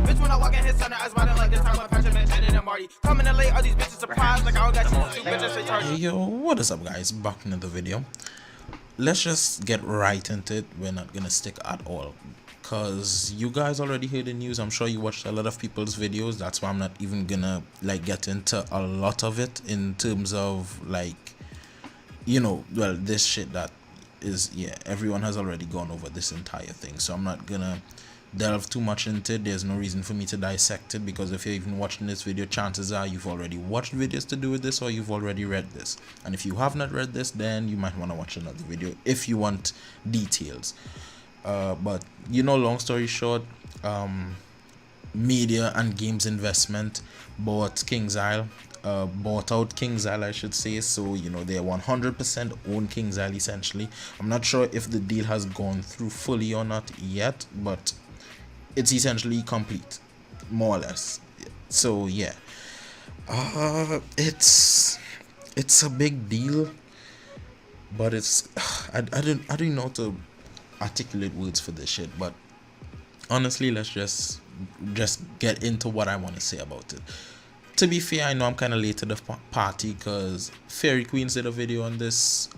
Bitch, when I walk in his son, I smiling like this time when Patrick mentioned it and Marty. Coming in late, all these bitches surprised like I don't got shit to do, bitches say Hey yo, what is up guys, back in the video. Let's just get right into it. We're not gonna stick at all because you guys already heard the news. I'm sure you watched a lot of people's videos. That's why I'm not even gonna like get into a lot of it in terms of like, you know, well, this shit that is, yeah, everyone has already gone over this entire thing, so I'm not gonna delve too much into it. There's no reason for me to dissect it, because if you're even watching this video, chances are you've already watched videos to do with this, or you've already read this. And if you have not read this, then you might want to watch another video if you want details. But you know, long story short, media and games investment bought KingsIsle, bought out KingsIsle, I should say. So you know, they 100% own KingsIsle essentially. I'm not sure if the deal has gone through fully or not yet, but it's essentially complete, more or less. So yeah, it's a big deal, but it's I don't know how to articulate words for this shit. But honestly, let's just get into what I want to say about it. To be fair, I know I'm kind of late to the party because Fairy Queens did a video on this,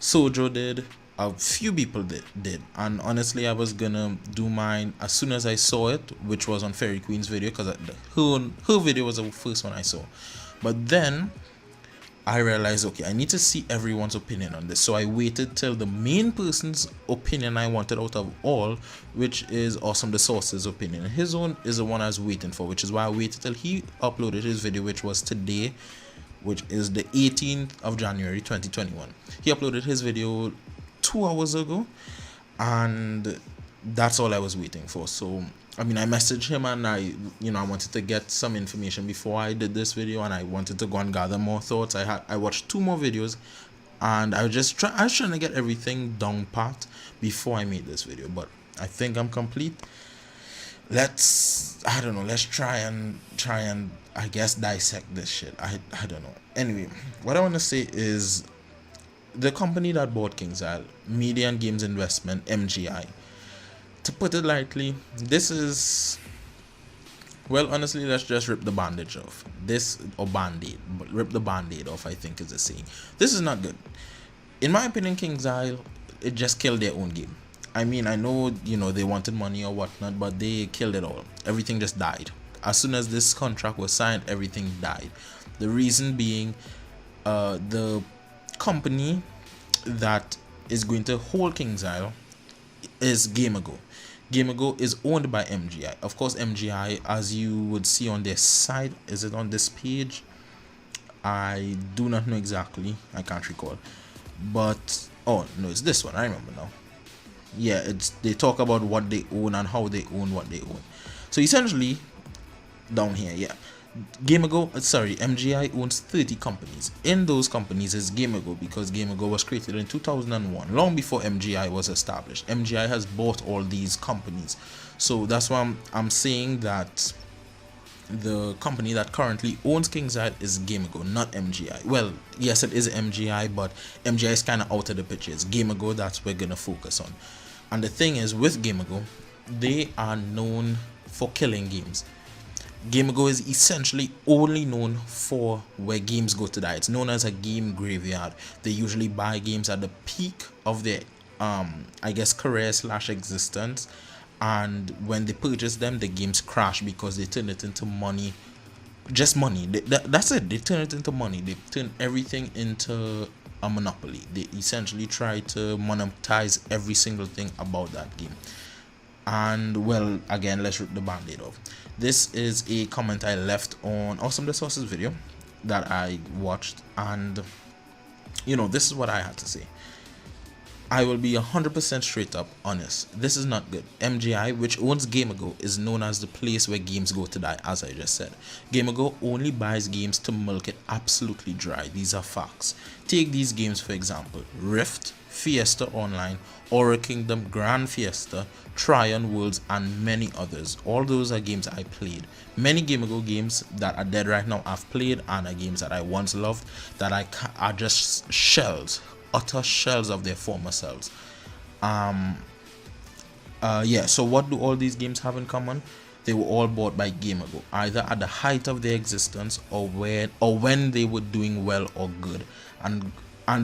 Sojo did, a few people did, and honestly I was gonna do mine as soon as I saw it, which was on Fairy Queen's video, because her video was the first one I saw. But then I realized, okay, I need to see everyone's opinion on this, so I waited till the main person's opinion I wanted out of all, which is Awesome the Source's opinion. His own is the one I was waiting for, which is why I waited till he uploaded his video, which was today, which is the 18th of January 2021. He uploaded his video 2 hours ago, and that's all I was waiting for. So I mean, I messaged him, and I wanted to get some information before I did this video, and I wanted to go and gather more thoughts. I watched 2 more videos, and I was trying to get everything down pat before I made this video. But I think I'm complete. Let's try and I guess dissect this shit. I don't know. Anyway, what I want to say is the company that bought KingsIsle, Media and Games Investment, MGI. To put it lightly, this is, well, honestly, let's just rip the bandage off. This, or band-aid, but rip the band-aid off, I think is the saying. This is not good. In my opinion, KingsIsle, it just killed their own game. I mean, I know, you know, they wanted money or whatnot, but they killed it all. Everything just died. As soon as this contract was signed, everything died. The reason being, the company that is going to hold KingsIsle is Gamigo. Gamigo is owned by MGI. Of course, MGI, as you would see on their site, is it on this page? I do not know exactly. I can't recall. But oh no, it's this one. I remember now. Yeah, they talk about what they own and how they own what they own. So essentially, down here, yeah, MGI owns 30 companies. In those companies is Gamigo, because Gamigo was created in 2001, long before MGI was established. MGI has bought all these companies, so that's why I'm saying that the company that currently owns KingsIsle is Gamigo, not MGI. Well, yes, it is MGI, but MGI is kind of out of the picture. It's Gamigo that's we're gonna focus on. And the thing is, with Gamigo, they are known for killing games. Gamigo is essentially only known for where games go to die. It's known as a game graveyard. They usually buy games at the peak of their I guess career / existence, and when they purchase them, the games crash because they turn it into money. Just money. That's it. They turn it into money. They turn everything into a monopoly. They essentially try to monetize every single thing about that game. And well, again, let's rip the band-aid off. This is a comment I left on Awesome the Source's video that I watched, and you know, this is what I had to say. I will be 100% straight up honest. This is not good. MGI, which owns Gamigo, is known as the place where games go to die, as I just said. Gamigo only buys games to milk it absolutely dry. These are facts. Take these games for example: Rift, Fiesta Online, Aura Kingdom, Grand Fiesta, Tryon Worlds, and many others. All those are games I played. Many Gamigo games that are dead right now I've played, and are games that I once loved that are just shells, utter shells of their former selves. Yeah, so what do all these games have in common? they were all bought by Gamigo, either at the height of their existence or when they were doing well or good, and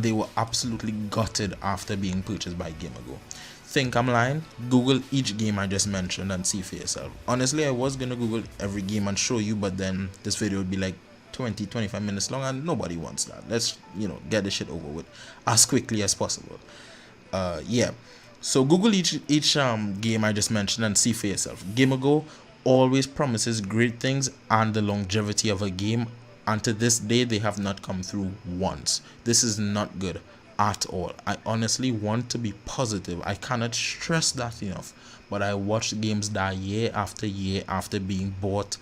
they were absolutely gutted after being purchased by Gamigo. Think I'm lying? Google each game I just mentioned and see for yourself. Honestly, I was gonna Google every game and show you, but then this video would be like 20-25 minutes long, and nobody wants that. Let's, you know, get this shit over with as quickly as possible. Yeah, so Google each game I just mentioned and see for yourself. Gamigo always promises great things and the longevity of a game, and to this day they have not come through once. This is not good at all. I honestly want to be positive. I cannot stress that enough, but I watched games die year after year after being bought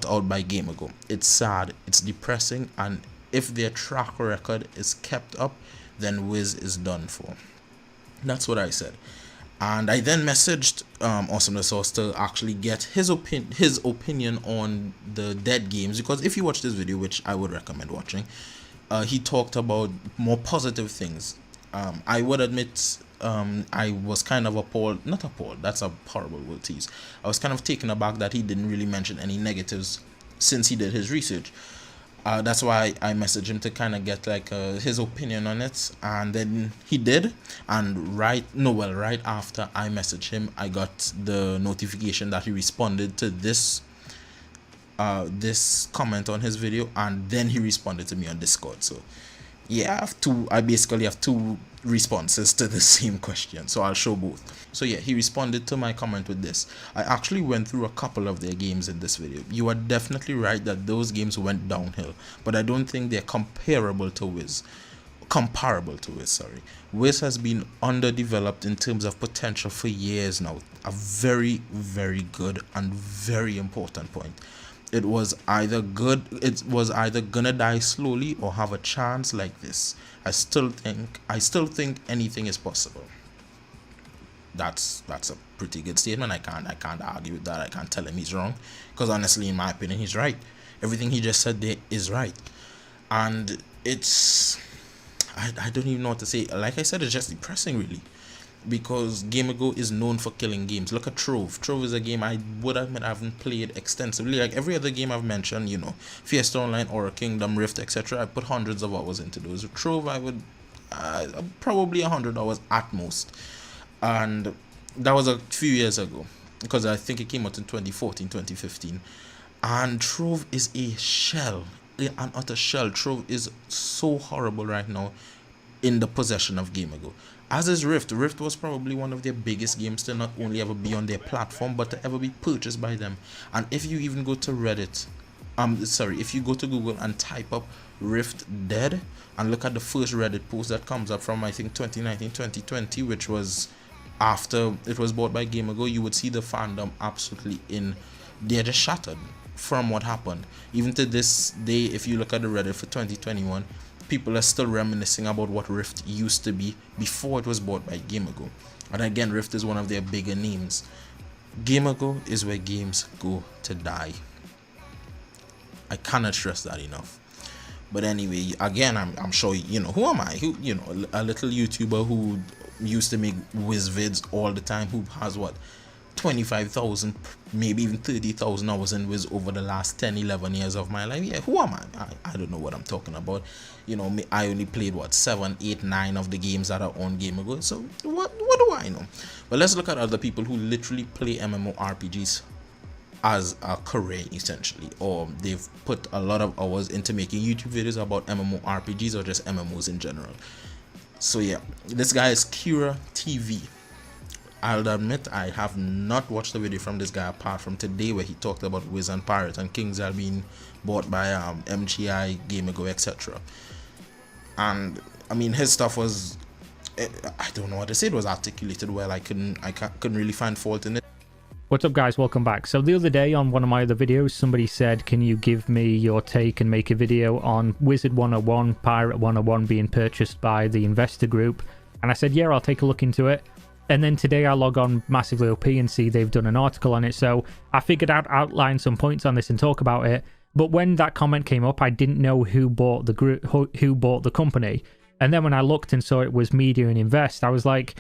out by Gamigo. It's sad, it's depressing, and if their track record is kept up, then Wiz is done for. That's what I said. And I then messaged Awesome the Source to actually get his opinion on the dead games, because if you watch this video, which I would recommend watching, he talked about more positive things. I would admit I was kind of appalled, not appalled, that's a horrible word to use. I was kind of taken aback that he didn't really mention any negatives since he did his research. That's why I messaged him to kind of get like his opinion on it, and then he did. And right after I messaged him, I got the notification that he responded to this comment on his video, and then he responded to me on Discord. So yeah, I basically have two responses to the same question, so I'll show both. So yeah, he responded to my comment with this. I actually went through a couple of their games in this video. You are definitely right that those games went downhill, but I don't think they're comparable to Wiz. Wiz has been underdeveloped in terms of potential for years now. A very, very good and very important point. It was either gonna die slowly or have a chance like this. I still think anything is possible. That's a pretty good statement. I can't argue with that. I can't tell him he's wrong, because honestly, in my opinion, he's right. Everything he just said there is right. And it's, I don't even know what to say. Like I said, it's just depressing, really, because Gamigo is known for killing games. Look at Trove. Trove is a game I would admit I haven't played extensively. Like every other game I've mentioned, you know, Fiesta Online, Aura Kingdom, Rift, etc. I put hundreds of hours into those. With Trove, I would probably 100 hours at most, and that was a few years ago, because I think it came out in 2014, 2015. And Trove is a shell, an utter shell. Trove is so horrible right now in the possession of Gamigo. As is Rift. Rift was probably one of their biggest games to not only ever be on their platform, but to ever be purchased by them. And if you even go to Reddit, if you go to Google and type up Rift dead and look at the first Reddit post that comes up from, I think, 2019, 2020, which was after it was bought by Gamigo, you would see the fandom absolutely they're just shattered from what happened. Even to this day, if you look at the Reddit for 2021, people are still reminiscing about what Rift used to be before it was bought by Gamigo. And again, Rift is one of their bigger names. Gamigo is where games go to die. I cannot stress that enough. But anyway, again, I'm sure, you know, who am I? Who, you know, a little YouTuber who used to make Wiz vids all the time, who has what, 25,000, maybe even 30,000 hours in Wiz over the last 10-11 years of my life. Yeah, who am I don't know what I'm talking about. You know, I only played what, 7, 8, 9 of the games that are on Gamigo, so what do I know? But let's look at other people who literally play MMORPGs as a career, essentially, or they've put a lot of hours into making YouTube videos about MMORPGs or just MMOs in general. So yeah, this guy is Kira TV. I'll admit I have not watched a video from this guy apart from today, where he talked about Wiz and Pirate and KingsIsle being bought by MGI, Gamigo, etc. And I mean, his stuff was, I don't know what to say, it was articulated well. I couldn't really find fault in it. What's up, guys? Welcome back. So the other day on one of my other videos, somebody said, can you give me your take and make a video on Wizard101, Pirate101 being purchased by the investor group? And I said, yeah, I'll take a look into it. And then today I log on Massively OP and see they've done an article on it. So I figured I'd outline some points on this and talk about it. But when that comment came up, I didn't know who bought the group, who bought the company. And then when I looked and saw it was Media and Invest, I was like,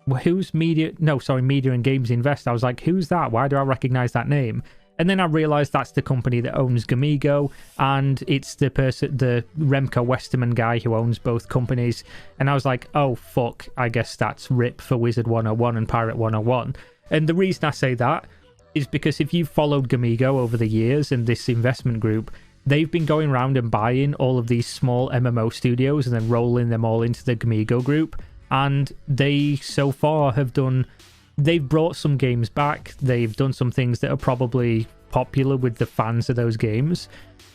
well, who's Media? No, sorry, Media and Games Invest. I was like, who's that? Why do I recognize that name? And then I realized that's the company that owns Gamigo, and it's the Remco Westerman guy who owns both companies. And I was like, oh fuck, I guess that's RIP for Wizard101 and Pirate101. And the reason I say that is because if you've followed Gamigo over the years and this investment group, they've been going around and buying all of these small MMO studios and then rolling them all into the Gamigo group. And they so far have done... They've brought some games back. They've done some things that are probably popular with the fans of those games.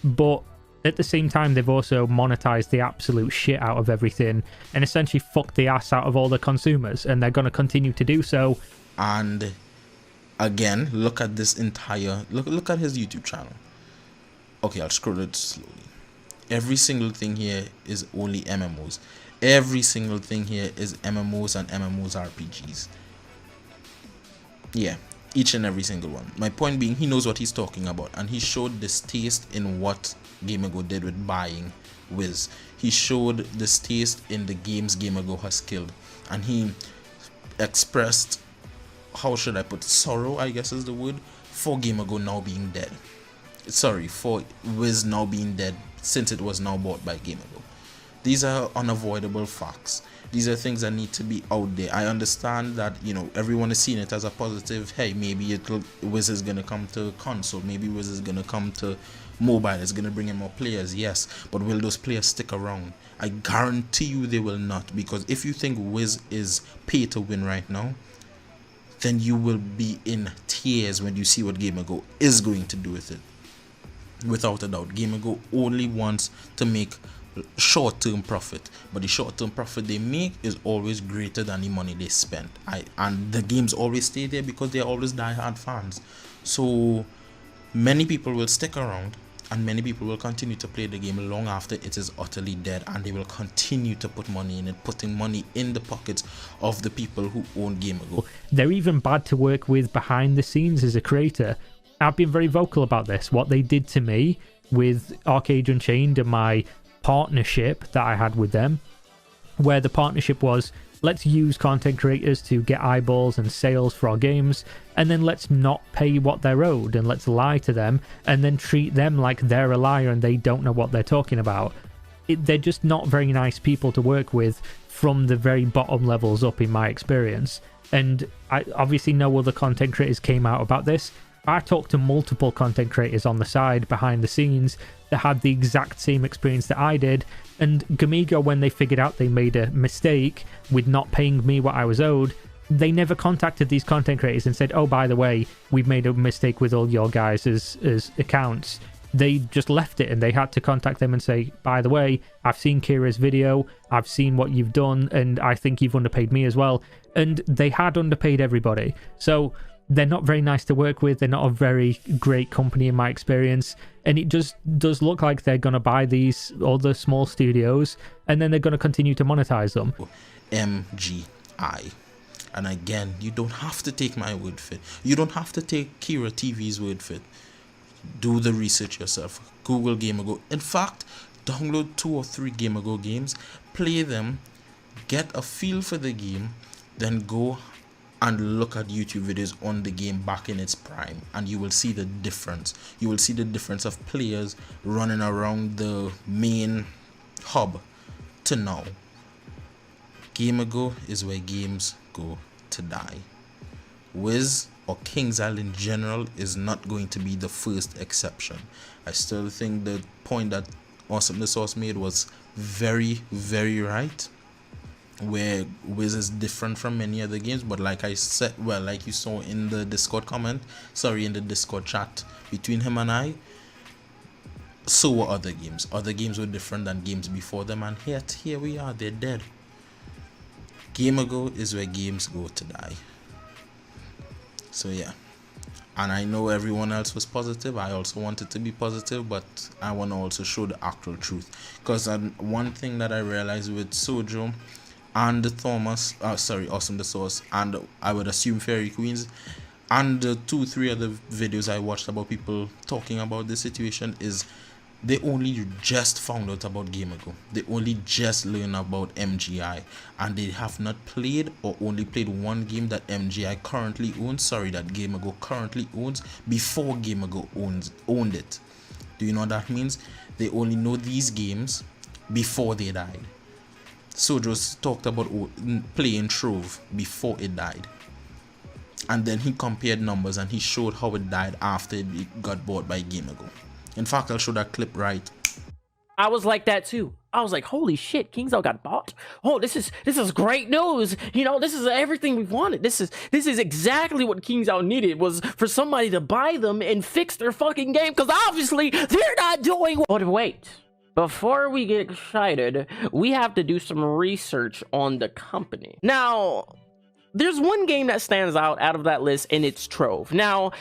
But at the same time, they've also monetized the absolute shit out of everything and essentially fucked the ass out of all the consumers. And they're going to continue to do so. And again, look at this entire... Look at his YouTube channel. Okay, I'll scroll it slowly. Every single thing here is only MMOs. Every single thing here is MMOs and MMOs RPGs. Yeah, each and every single one. My point being, he knows what he's talking about, and he showed distaste in what Gamigo did with buying Wiz. He showed distaste in the games Gamigo has killed, and he expressed, how should I put, sorrow, I guess is the word, for Gamigo now being dead. Sorry, for Wiz now being dead since it was now bought by Gamigo. These are unavoidable facts. These are things that need to be out there. I understand that, you know, everyone is seeing it as a positive. Hey, maybe Wiz is going to come to console. Maybe Wiz is going to come to mobile. It's going to bring in more players. Yes, but will those players stick around? I guarantee you they will not. Because if you think Wiz is pay to win right now, then you will be in tears when you see what Gamigo is going to do with it. Without a doubt, Gamigo only wants to make short-term profit, but the short-term profit they make is always greater than the money they spend. And the games always stay there because they're always die-hard fans. So many people will stick around, and many people will continue to play the game long after it is utterly dead, and they will continue to put money in it, putting money in the pockets of the people who own Gamigo. They're even bad to work with behind the scenes as a creator. I've been very vocal about this. What they did to me with Arcade Unchained and my partnership that I had with them, where the partnership was, let's use content creators to get eyeballs and sales for our games, and then let's not pay what they're owed, and let's lie to them and then treat them like they're a liar and they don't know what they're talking about. They're just not very nice people to work with from the very bottom levels up, in my experience. And I obviously no other content creators came out about this. I talked to multiple content creators on the side, behind the scenes, that had the exact same experience that I did. And Gamigo, when they figured out they made a mistake with not paying me what I was owed, they never contacted these content creators and said, oh, by the way, we've made a mistake with all your guys' as accounts. They just left it, and they had to contact them and say, by the way, I've seen Kira's video, I've seen what you've done, and I think you've underpaid me as well. And they had underpaid everybody. So they're not very nice to work with. They're not a very great company in my experience. And it just does look like they're going to buy these other small studios, and then they're going to continue to monetize them. MGI. And again, you don't have to take my word for it. You don't have to take Kira TV's word for it. Do the research yourself. Google Gamigo. In fact, download 2 or 3 Gamigo games, play them, get a feel for the game, then go and look at YouTube videos on the game back in its prime, and you will see the difference. You will see the difference of players running around the main hub to now. Gamigo is where games go to die. Wiz or King's Isle in general is not going to be the first exception. I still think the point that Awesome the Source made was very, very right, where Wiz is different from many other games. But like I said, well, like you saw in the Discord comment, sorry, in the Discord chat between him and I, so were other games. Other games were different than games before them, and yet here we are, they're dead. Gamigo is where games go to die. So yeah, and I know everyone else was positive. I also wanted to be positive, but I want to also show the actual truth. Because one thing that I realized with Sojo and Thomas, Awesome the Source, and I would assume Fairy Queens, and the 2-3 other videos I watched about people talking about this situation, is they only just found out about Gamigo. They only just learned about MGI, and they have not played or only played one game that MGI currently owns. Sorry, that Gamigo currently owns before Gamigo owned it. Do you know what that means? They only know these games before they died. Sojo's talked about playing Trove before it died, and then he compared numbers and he showed how it died after it got bought by Gamigo. In fact, I'll show that clip right. I was like that too. I was like, holy shit, KingsO got bought. Oh, this is great news. You know, this is everything we've wanted. This is exactly what KingsO needed, was for somebody to buy them and fix their fucking game, because obviously they're not doing. But wait, before we get excited, we have to do some research on the company. Now, there's one game that stands out of that list, and it's Trove. Now,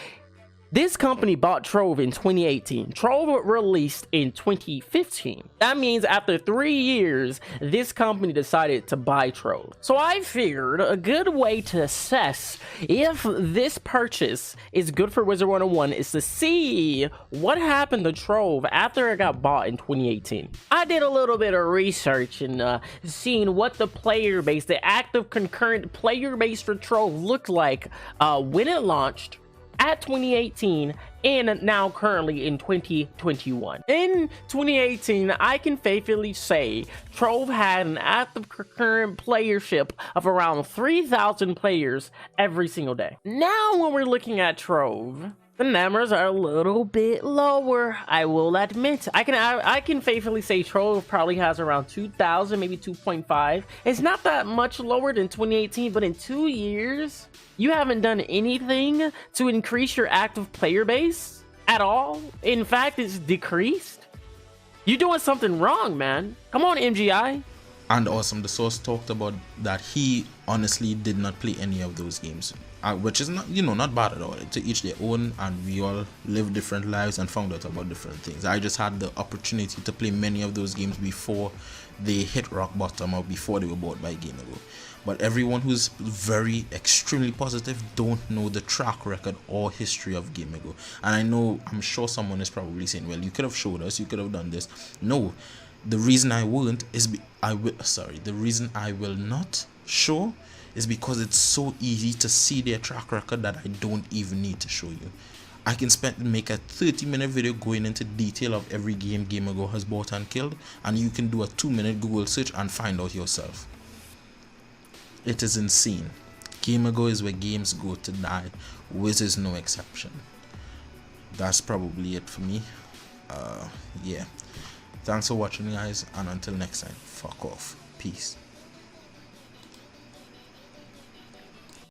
this company bought Trove in 2018. Trove released in 2015. That means after 3 years, this company decided to buy Trove. So I figured a good way to assess if this purchase is good for Wizard101 is to see what happened to Trove after it got bought in 2018. I did a little bit of research and seeing what the player base, the active concurrent player base for Trove looked like when it launched at 2018 and now currently in 2021. In 2018, I can faithfully say Trove had an active concurrent playership of around 3,000 players every single day. Now when we're looking at Trove, the numbers are a little bit lower, I will admit. I can faithfully say Trove probably has around 2,000, maybe 2.5. It's not that much lower than 2018, but in 2 years, you haven't done anything to increase your active player base at all. In fact, it's decreased. You're doing something wrong, man. Come on, MGI. And awesome, the source talked about that he honestly did not play any of those games, which is not, you know, not bad at all. To each their own, and we all live different lives and found out about different things. I just had the opportunity to play many of those games before they hit rock bottom or before they were bought by Gamigo. But everyone who's very extremely positive don't know the track record or history of Gamigo. And I know, I'm sure someone is probably saying, well, you could have showed us, you could have done this. No, the reason I won't is the reason I will not show is because it's so easy to see their track record that I don't even need to show you. I can make a 30-minute video going into detail of every game Gamigo has bought and killed, and you can do a 2-minute Google search and find out yourself. It is insane. Gamigo is where games go to die. Wiz is no exception. That's probably it for me. Yeah. Thanks for watching, guys, and until next time, fuck off. Peace.